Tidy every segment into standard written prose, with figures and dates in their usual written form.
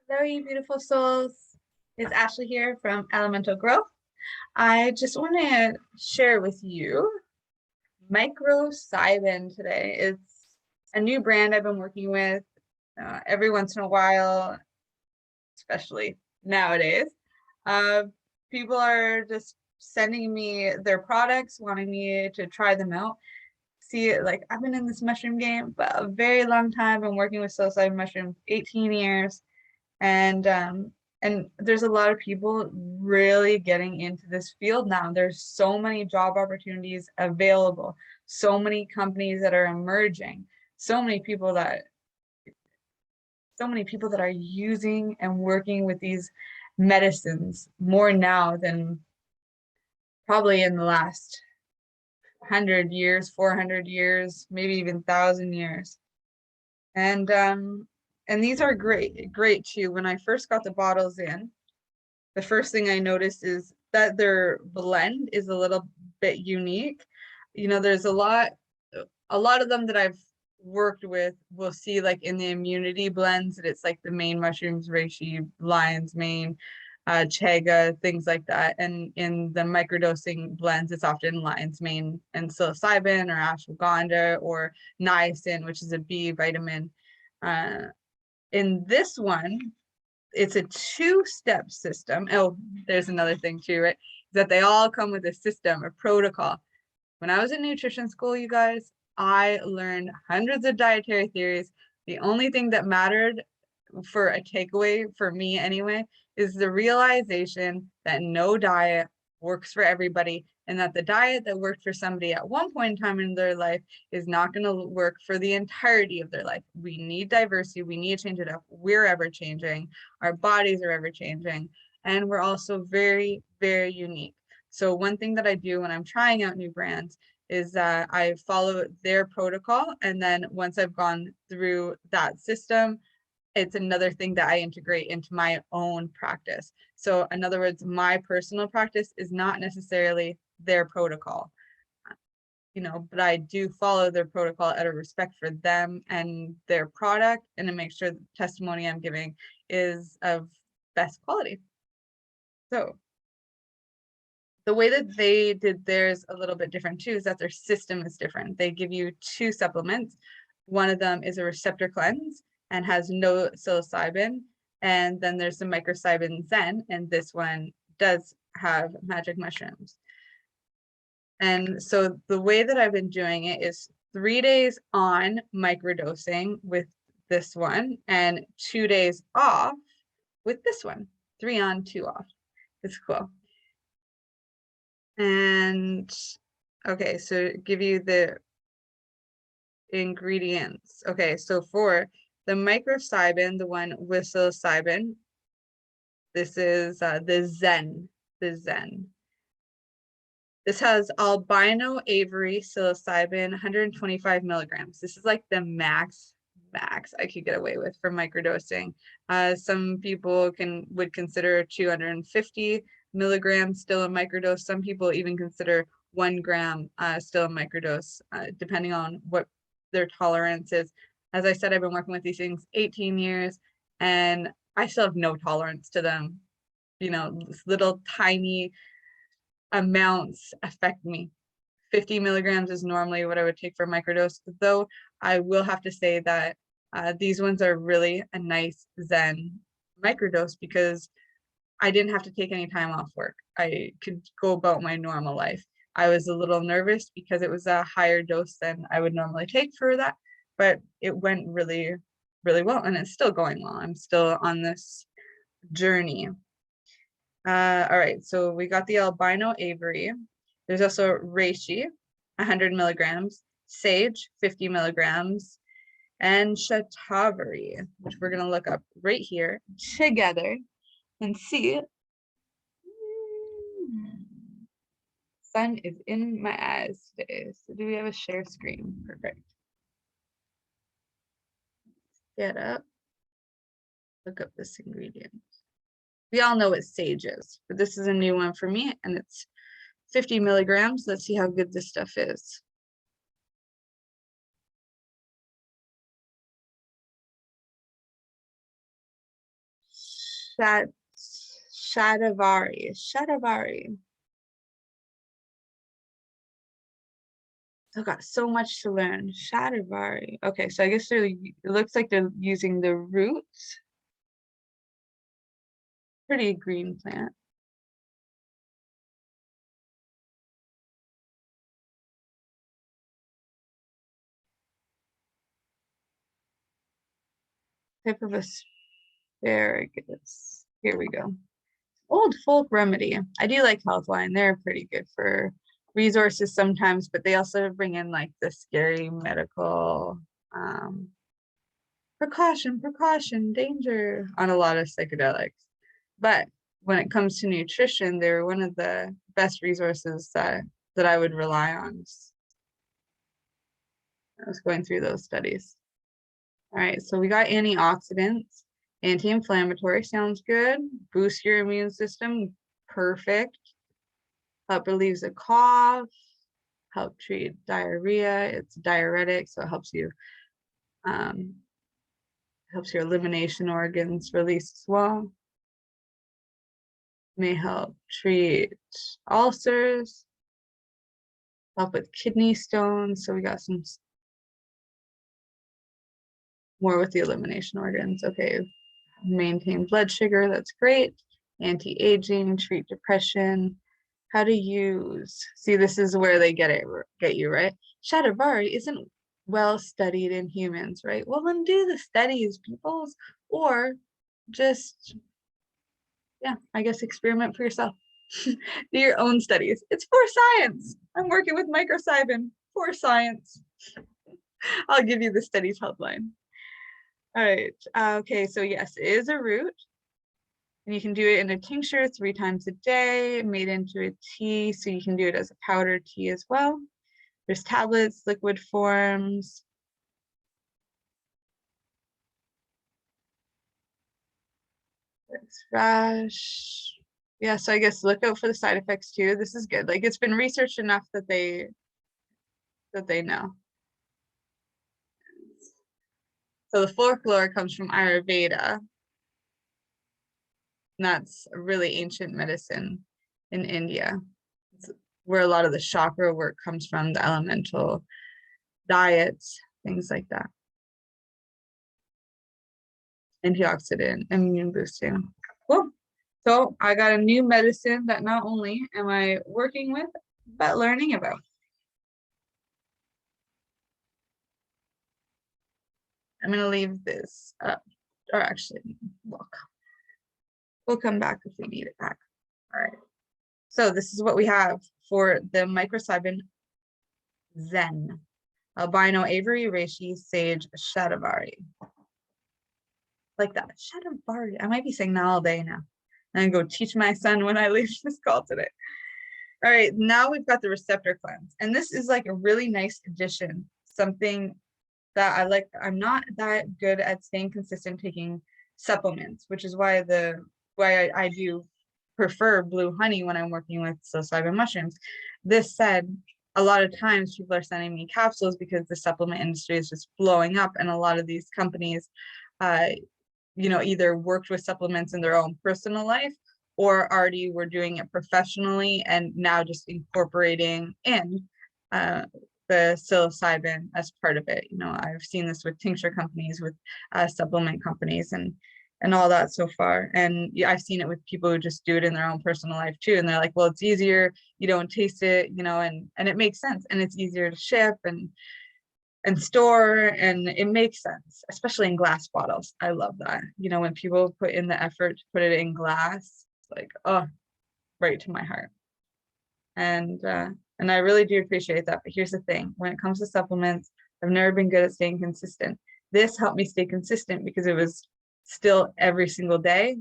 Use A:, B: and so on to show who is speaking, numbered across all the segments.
A: Hello, you beautiful souls. It's Ashley here from Elemental Growth. I just want to share with you MicroCYBIN today. It's a new brand I've been working with every once in a while, especially nowadays. Uh, People are just sending me their products, wanting me to try them out. See, like I've been in this mushroom game for a very long time. I've been working with psilocybin mushrooms 18 years. And there's a lot of people really getting into this field now. There's so many job opportunities available, so many companies that are emerging, so many people that are using and working with these medicines more now than probably in the last 100 years, 400 years, maybe even 1,000 years. And these are great too. When I first got the bottles in, the first thing I noticed is that their blend is a little bit unique. You know, there's a lot of them that I've worked with will see like in the immunity blends that it's like the main mushrooms, reishi, lion's mane, chaga, things like that. And in the microdosing blends, it's often lion's mane and psilocybin or ashwagandha or niacin, which is a B vitamin. In this one, it's a two-step system. Oh, there's another thing too, right? That they all come with a system, a protocol. When I was in nutrition school, you guys, I learned hundreds of dietary theories. The only thing that mattered for a takeaway for me anyway, is the realization that no diet works for everybody, and that the diet that worked for somebody at one point in time in their life is not going to work for the entirety of their life. We need diversity. We need to change it up. We're ever changing. Our bodies are ever changing. And we're also very, very unique. So one thing that I do when I'm trying out new brands is that I follow their protocol. And then once I've gone through that system, it's another thing that I integrate into my own practice. So in other words, my personal practice is not necessarily their protocol, you know, but I do follow their protocol out of respect for them and their product, and to make sure the testimony I'm giving is of best quality. So the way that they did theirs a little bit different too is that their system is different. They give you two supplements. One of them is a receptor cleanse and has no psilocybin. And then there's the MicroCYBIN Zen, and this one does have magic mushrooms. And so the way that I've been doing it is 3 days on microdosing with this one and 2 days off with this one. 3 on, 2 off. It's cool. And okay, so give you the ingredients. Okay, so for the MicroCYBIN, the one with psilocybin, this is the Zen. This has albino Avery psilocybin, 125 milligrams. This is like the max I could get away with for microdosing. Some people would consider 250 milligrams still a microdose. Some people even consider 1 gram still a microdose, depending on what their tolerance is. As I said, I've been working with these things 18 years, and I still have no tolerance to them. You know, little tiny amounts affect me. 50 milligrams is normally what I would take for a microdose, though I will have to say that these ones are really a nice Zen microdose because I didn't have to take any time off work. I could go about my normal life. I was a little nervous because it was a higher dose than I would normally take for that, but it went really, really well, and it's still going well. I'm still on this journey. All right, so we got the albino Avery. There's also reishi, 100 milligrams, sage, 50 milligrams, and shatavari, which we're gonna look up right here together and see. Sun is in my eyes today. So do we have a share screen? Perfect. Get up. Look up this ingredient. We all know what sage is, but this is a new one for me, and it's 50 milligrams. Let's see how good this stuff is. Shatavari. I've got so much to learn. Shatavari. Okay, so I guess it looks like they're using the roots. Pretty green plant. Type of asparagus. Here we go. Old folk remedy. I do like Healthline. They're pretty good for resources sometimes, but they also bring in like the scary medical precaution, danger on a lot of psychedelics. But when it comes to nutrition, they're one of the best resources that I would rely on. I was going through those studies. All right, so we got antioxidants, anti-inflammatory, sounds good. Boost your immune system, perfect. Help relieves a cough, help treat diarrhea. It's diuretic, so it helps you, helps your elimination organs release as well. May help treat ulcers, help with kidney stones. So we got some more with the elimination organs. Okay, maintain blood sugar, that's great. Anti-aging, treat depression. How to use, see, this is where they get you, right? Shatavari isn't well studied in humans, right? Well, then do the studies, peoples, or just, yeah, I guess experiment for yourself. Do your own studies. It's for science. I'm working with MICROCYBIN for science. I'll give you the studies helpline. All right, okay, so yes, it is a root. And you can do it in a tincture 3 times a day, made into a tea, so you can do it as a powder tea as well. There's tablets, liquid forms. There's rash. Yeah, so I guess look out for the side effects too. This is good. Like it's been researched enough that they know. So the folklore comes from Ayurveda. And that's a really ancient medicine in India. It's where a lot of the chakra work comes from, the elemental diets, things like that. Antioxidant, immune boosting. Cool. So I got a new medicine that not only am I working with, but learning about. I'm going to leave this up, or actually, look. We'll come back if we need it back. All right. So this is what we have for the MICROCYBIN Zen. Albino Avery, Reishi, Sage, Shatavari. Like that. Shatavari. I might be saying that all day now. And go teach my son when I leave this call today. All right, now we've got the receptor cleanse. And this is like a really nice addition. Something that I like. I'm not that good at staying consistent taking supplements, which is why I do prefer blue honey when I'm working with psilocybin mushrooms. This said, a lot of times people are sending me capsules because the supplement industry is just blowing up, and a lot of these companies either worked with supplements in their own personal life or already were doing it professionally and now just incorporating in the psilocybin as part of it. I've seen this with tincture companies, with supplement companies, and all that so far. And yeah, I've seen it with people who just do it in their own personal life too. And they're like, well, it's easier, you don't taste it, and it makes sense. And it's easier to ship and store, and it makes sense, especially in glass bottles. I love that. When people put in the effort to put it in glass, it's like, oh, right to my heart. And I really do appreciate that. But here's the thing, when it comes to supplements, I've never been good at staying consistent. This helped me stay consistent because it was still every single day.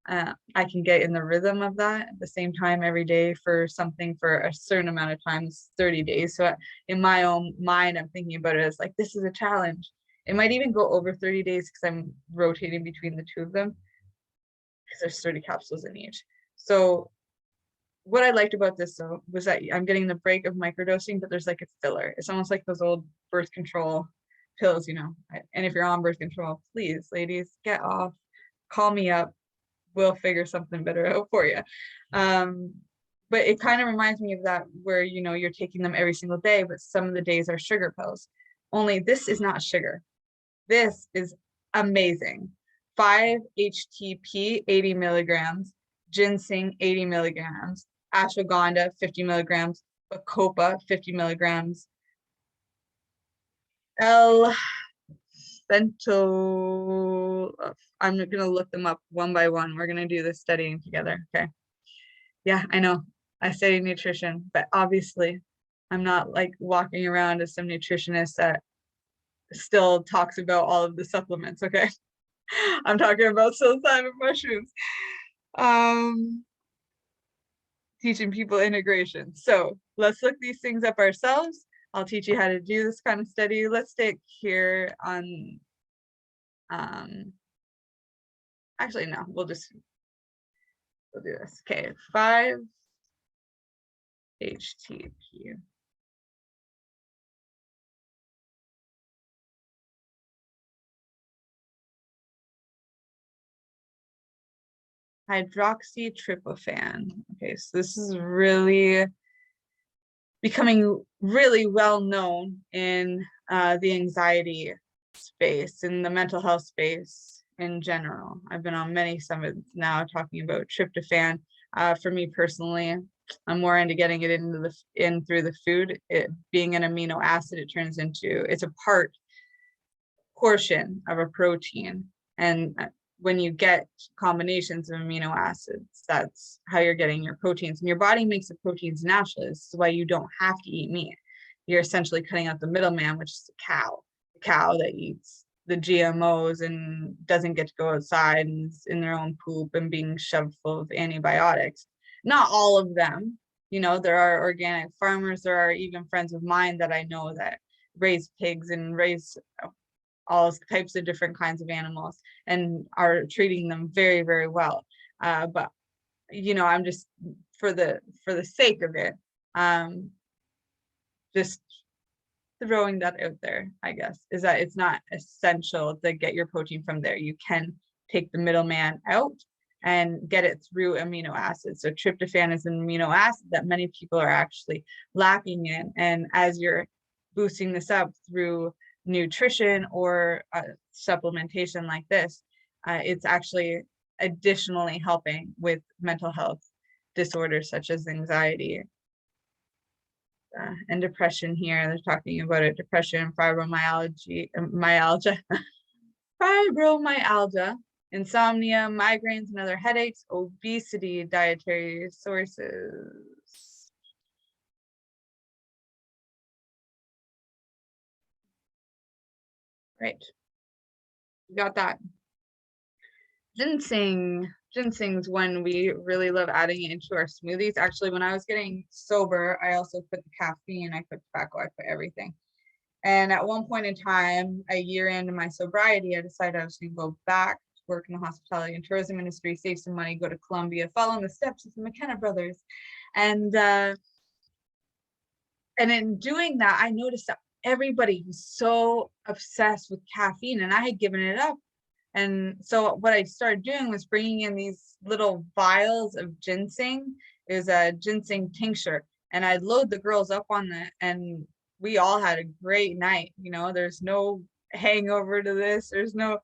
A: I can get in the rhythm of that at the same time every day for something for a certain amount of times, 30 days. So in my own mind, I'm thinking about it as like, this is a challenge. It might even go over 30 days because I'm rotating between the two of them because there's 30 capsules in each. So what I liked about this though was that I'm getting the break of microdosing, but there's like a filler. It's almost like those old birth control pills, And if you're on birth control, please, ladies, get off, call me up. we'll figure something better out for you. But it kind of reminds me of that, where, you know, you're taking them every single day, but some of the days are sugar pills. Only this is not sugar. This is amazing. 5-HTP, 80 milligrams, ginseng, 80 milligrams, ashwagandha, 50 milligrams, bacopa, 50 milligrams, L-central, I'm going to look them up one by one. We're going to do this studying together. Okay. Yeah, I know. I study nutrition, but obviously I'm not like walking around as some nutritionist that still talks about all of the supplements. Okay. I'm talking about psilocybin mushrooms. Teaching people integration. So let's look these things up ourselves. I'll teach you how to do this kind of study. Let's stick here on, actually, no, we'll do this. Okay, 5-HTP. Hydroxytryptophan. Okay, so this is really becoming really well known in the anxiety space, in the mental health space in general. I've been on many summits now talking about tryptophan. For me personally, I'm more into getting it into in through the food. It being an amino acid, it turns into, it's a portion of a protein, and when you get combinations of amino acids, that's how you're getting your proteins. And your body makes the proteins naturally. This is why you don't have to eat meat. You're essentially cutting out the middleman, which is the cow that eats the GMOs and doesn't get to go outside and is in their own poop and being shoved full of antibiotics. Not all of them. You know, there are organic farmers. There are even friends of mine that I know that raise pigs and raise all types of different kinds of animals and are treating them very, very well. But, you know, I'm just, for the sake of it, just throwing that out there, I guess, is that it's not essential to get your protein from there. You can take the middleman out and get it through amino acids. So tryptophan is an amino acid that many people are actually lacking in. And as you're boosting this up through nutrition or supplementation like this, it's actually additionally helping with mental health disorders such as anxiety and depression. Here they're talking about it: depression, fibromyalgia, insomnia, migraines and other headaches, obesity, dietary sources. Right, you got that. Ginseng's one we really love adding it into our smoothies. Actually, when I was getting sober, I also put the caffeine, I put tobacco, I put everything. And at one point in time, a year into my sobriety, I decided I was going to go back to work in the hospitality and tourism industry, save some money, go to Colombia, follow in the steps of the McKenna brothers. And in doing that, I noticed that everybody was so obsessed with caffeine, and I had given it up. And so what I started doing was bringing in these little vials of ginseng. It was a ginseng tincture, and I'd load the girls up on that, and we all had a great night. You know, there's no hangover to this. There's no,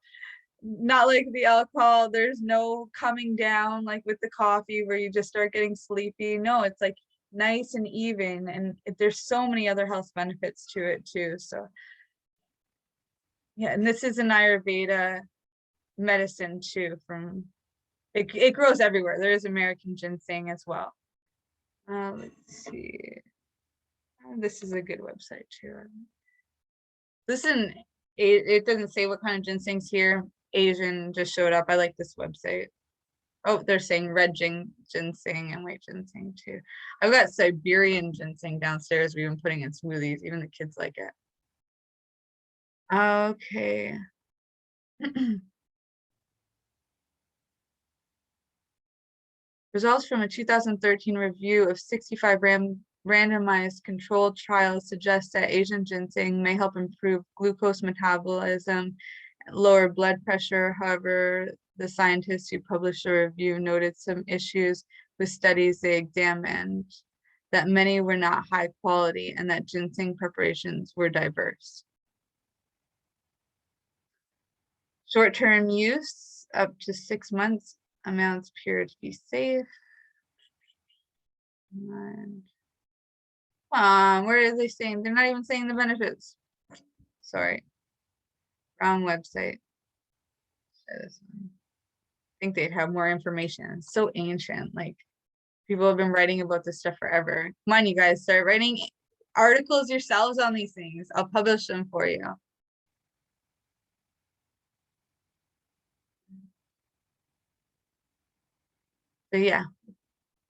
A: not like the alcohol, there's no coming down like with the coffee where you just start getting sleepy. No, it's like nice and even, and there's so many other health benefits to it too. So yeah, and this is an Ayurveda medicine too. From it grows everywhere. There is American ginseng as well. Let's see, this is a good website too. This isn't, it doesn't say what kind of ginseng's here. Asian just showed up. I like this website. Oh, they're saying red ginseng and white ginseng too. I've got Siberian ginseng downstairs. We've been putting in smoothies. Even the kids like it. Okay. Results from a 2013 review of 65 randomized controlled trials suggest that Asian ginseng may help improve glucose metabolism, lower blood pressure. However, The scientists who published the review noted some issues with studies they examined, that many were not high quality and that ginseng preparations were diverse. Short-term use up to 6 months amounts appear to be safe. And, come on, where are they saying? They're not even saying the benefits. Sorry, wrong website. I think they'd have more information. It's so ancient. Like, people have been writing about this stuff forever. Come on, you guys, start writing articles yourselves on these things. I'll publish them for you. So yeah,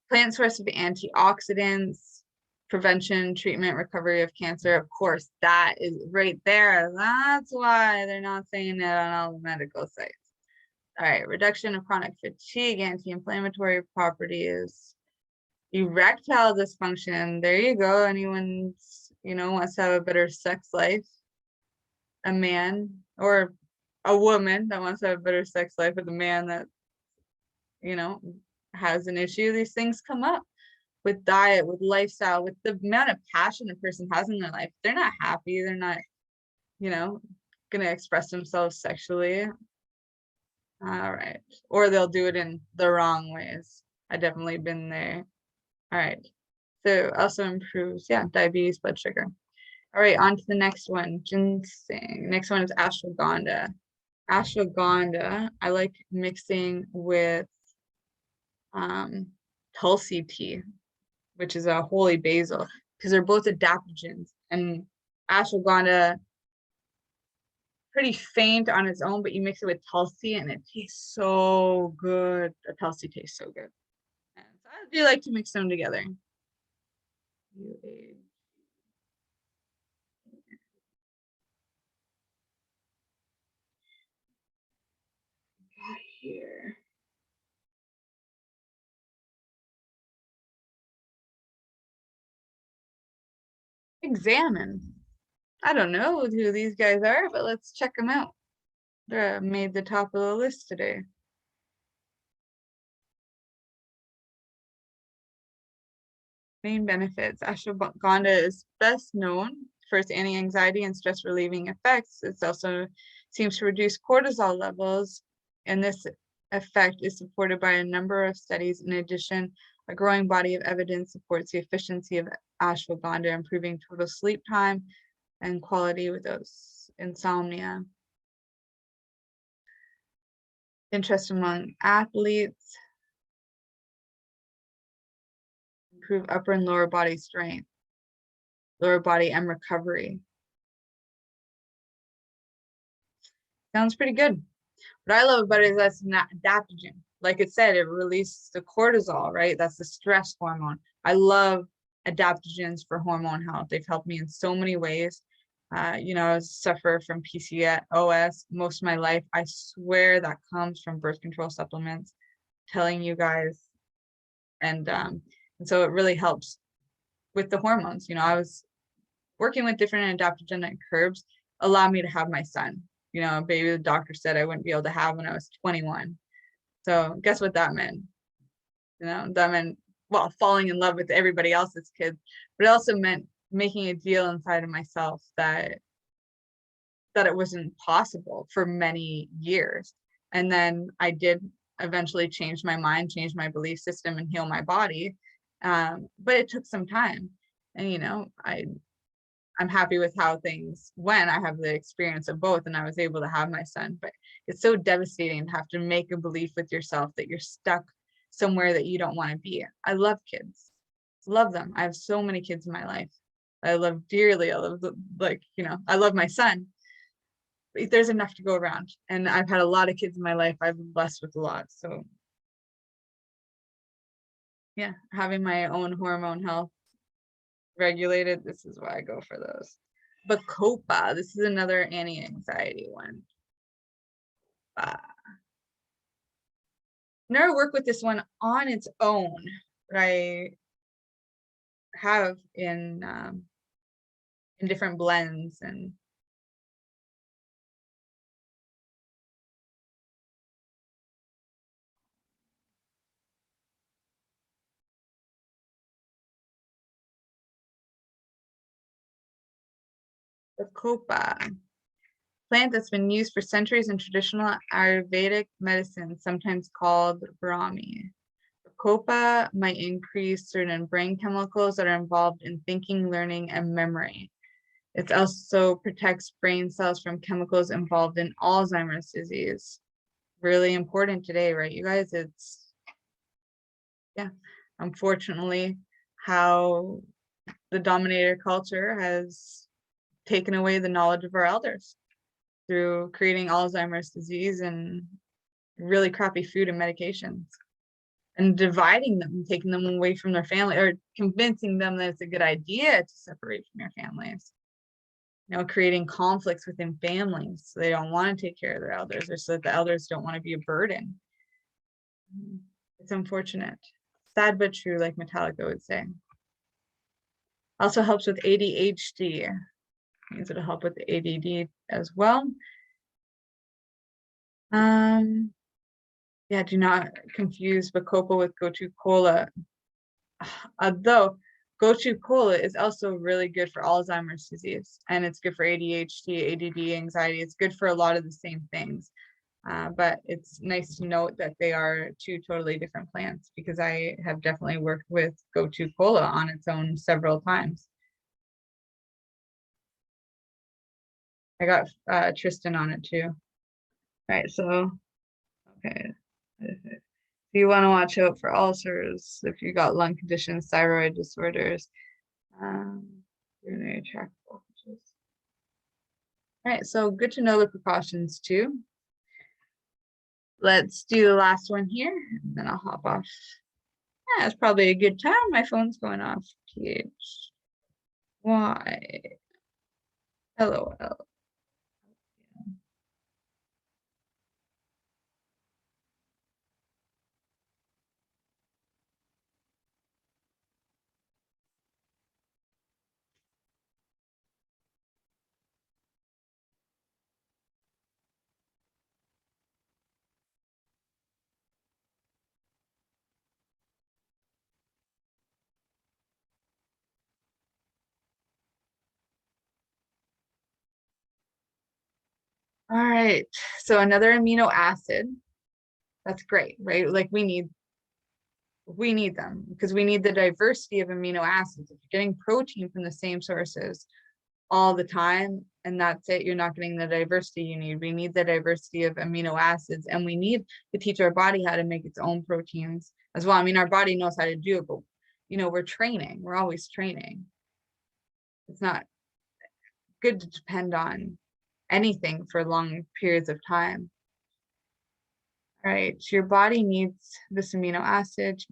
A: plant source of antioxidants, prevention, treatment, recovery of cancer. Of course, that is right there. That's why they're not saying it on all the medical sites. All right, reduction of chronic fatigue, anti-inflammatory properties, erectile dysfunction. There you go. Anyone, wants to have a better sex life, a man or a woman that wants to have a better sex life with a man that, has an issue, these things come up with diet, with lifestyle, with the amount of passion a person has in their life. They're not happy. They're not, going to express themselves sexually. All right. Or they'll do it in the wrong ways. I definitely been there. All right. So also improves, diabetes, blood sugar. All right, on to the next one, ginseng. Next one is ashwagandha. Ashwagandha, I like mixing with tulsi tea, which is a holy basil, because they're both adaptogens. And ashwagandha, pretty faint on its own, but you mix it with tulsi and it tastes so good. The tulsi tastes so good. And so I do like to mix them together. Here. Examine. I don't know who these guys are, but let's check them out. They made the top of the list today. Main benefits. Ashwagandha is best known for its anti-anxiety and stress relieving effects. It also seems to reduce cortisol levels, and this effect is supported by a number of studies. In addition, a growing body of evidence supports the efficiency of ashwagandha, improving total sleep time and quality without insomnia. Interest among athletes. Improve upper and lower body strength, lower body and recovery. Sounds pretty good. What I love about it is that's an adaptogen. Like it said, it releases the cortisol, right? That's the stress hormone. I love adaptogens for hormone health. They've helped me in so many ways. I suffer from PCOS most of my life. I swear that comes from birth control supplements, telling you guys. And so it really helps with the hormones. I was working with different adaptogenic herbs, allow me to have my son. A baby the doctor said I wouldn't be able to have when I was 21. So guess what that meant? That meant, well, falling in love with everybody else's kids, but it also meant making a deal inside of myself that it wasn't possible for many years. And then I did eventually change my mind, change my belief system, and heal my body. But it took some time. And, I'm happy with how things went. I have the experience of both, and I was able to have my son. But it's so devastating to have to make a belief with yourself that you're stuck somewhere that you don't want to be. I love kids. Love them. I have so many kids in my life. I love dearly. I love, I love my son. But there's enough to go around. And I've had a lot of kids in my life. I've been blessed with a lot. So yeah, having my own hormone health regulated, this is why I go for those. Bacopa, this is another anti-anxiety one. Never worked with this one on its own, but I have in different blends. And Bacopa, plant that's been used for centuries in traditional Ayurvedic medicine, sometimes called Brahmi. Bacopa might increase certain brain chemicals that are involved in thinking, learning, and memory. It also protects brain cells from chemicals involved in Alzheimer's disease. Really important today, right, you guys? It's, yeah, unfortunately, how the dominator culture has taken away the knowledge of our elders through creating Alzheimer's disease and really crappy food and medications, and dividing them, taking them away from their family, or convincing them that it's a good idea to separate from your families. You know, creating conflicts within families, so they don't want to take care of their elders, or so that the elders don't want to be a burden. It's unfortunate, sad but true, like Metallica would say. Also helps with ADHD. Means it'll help with the ADD as well. Yeah, do not confuse Bacopa with Gotu Kola. Although Gotu Kola is also really good for Alzheimer's disease, and it's good for ADHD, ADD, anxiety. It's good for a lot of the same things. But it's nice to note that they are two totally different plants, because I have definitely worked with Gotu Kola on its own several times. I got Tristan on it too. Right, so, okay. If you want to watch out for ulcers, if you got lung conditions, thyroid disorders, urinary tract blockages. All right, so good to know the precautions too. Let's do the last one here, and then I'll hop off. Yeah, it's probably a good time. My phone's going off. PHY. LOL. All right, so another amino acid. That's great, right? Like we need them because we need the diversity of amino acids. If you're getting protein from the same sources all the time and that's it, you're not getting the diversity you need. We need the diversity of amino acids, and we need to teach our body how to make its own proteins as well. I mean, our body knows how to do it, but you know, we're training. We're always training. It's not good to depend on anything for long periods of time. All right, so your body needs this amino acid,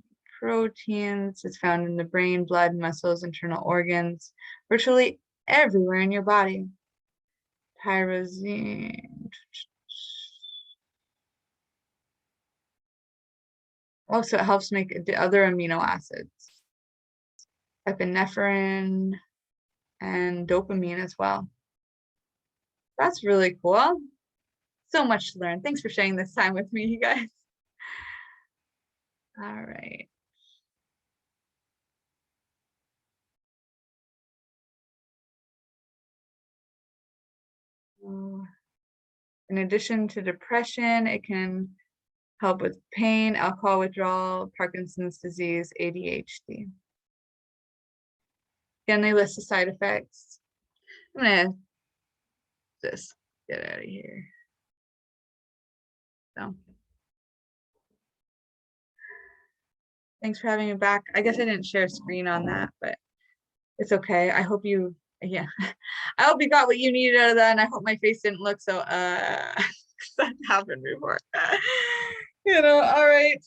A: proteins. It's found in the brain, blood, muscles, internal organs, virtually everywhere in your body. Tyrosine. Also, it helps make the other amino acids, epinephrine and dopamine as well. That's really cool. So much to learn. Thanks for sharing this time with me, you guys. All right. In addition to depression, it can help with pain, alcohol withdrawal, Parkinson's disease, ADHD. Again, they list the side effects. I'm gonna just get out of here. So thanks for having me back. I guess I didn't share a screen on that, but it's okay. I hope you, yeah, I hope you got what you needed out of that, and I hope my face didn't look so, that happened before. You know, all right.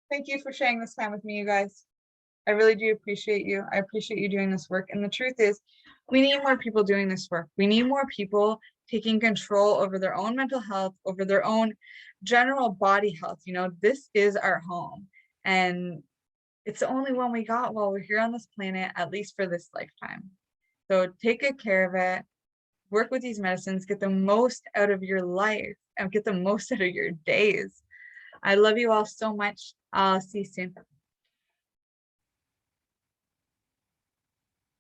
A: Thank you for sharing this time with me, you guys. I really do appreciate you. I appreciate you doing this work. And the truth is, we need more people doing this work. We need more people taking control over their own mental health, over their own general body health. You know, this is our home, and it's the only one we got while we're here on this planet, at least for this lifetime. So take good care of it. Work with these medicines, get the most out of your life and get the most out of your days. I love you all so much. I'll see you soon.